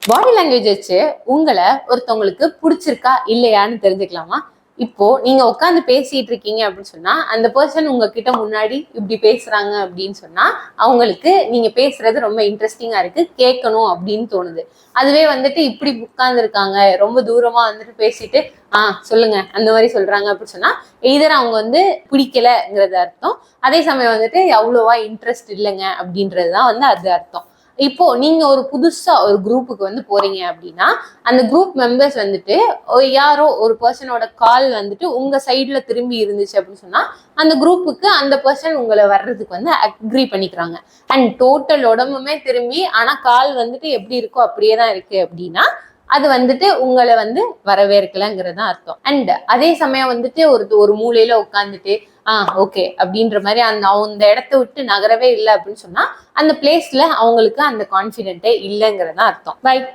Body language வச்சு உங்களை ஒருத்தவங்களுக்கு பிடிச்சிருக்கா இல்லையான்னு தெரிஞ்சுக்கலாமா? இப்போ நீங்க உட்காந்து பேசிட்டு இருக்கீங்க அப்படின்னு சொன்னா அந்த பர்சன் உங்ககிட்ட முன்னாடி இப்படி பேசுறாங்க அப்படின்னு சொன்னா அவங்களுக்கு நீங்க பேசுறது ரொம்ப இன்ட்ரெஸ்டிங்கா இருக்கு, கேட்கணும் அப்படின்னு தோணுது. அதுவே வந்துட்டு இப்படி உட்கார்ந்து இருக்காங்க, ரொம்ப தூரமா வந்துட்டு பேசிட்டு சொல்லுங்க அந்த மாதிரி சொல்றாங்க அப்படின்னு சொன்னா எய்தர் அவங்க வந்து பிடிக்கலங்கிறது அர்த்தம், அதே சமயம் வந்துட்டு அவ்வளோவா இன்ட்ரெஸ்ட் இல்லைங்க அப்படின்றதுதான் வந்து அது அர்த்தம். இப்போ நீங்க ஒரு புதுசா ஒரு குரூப்புக்கு வந்து போறீங்க அப்படின்னா அந்த குரூப் மெம்பர்ஸ் வந்துட்டு யாரோ ஒரு பர்சனோட கால் வந்துட்டு உங்க சைட்ல திரும்பி இருந்துச்சு அப்படின்னு சொன்னா அந்த குரூப்புக்கு அந்த பர்சன் உங்களை வர்றதுக்கு வந்து அக்ரி பண்ணிக்கிறாங்க. அண்ட் டோட்டல் உடம்புமே திரும்பி ஆனா கால் வந்துட்டு எப்படி இருக்கோ அப்படியே தான் இருக்கு அப்படின்னா அது வந்துட்டு உங்களை வந்து வரவேற்கலங்கிறது அர்த்தம். அண்ட் அதே சமயம் வந்துட்டு ஒரு மூலையில உட்காந்துட்டு ஓகே அப்படின்ற மாதிரி அந்த இடத்த விட்டு நகரவே இல்லை அப்படின்னு சொன்னா அந்த பிளேஸ்ல அவங்களுக்கு அந்த கான்ஃபிடென்ட்டே இல்லைங்கிறதா அர்த்தம். பை.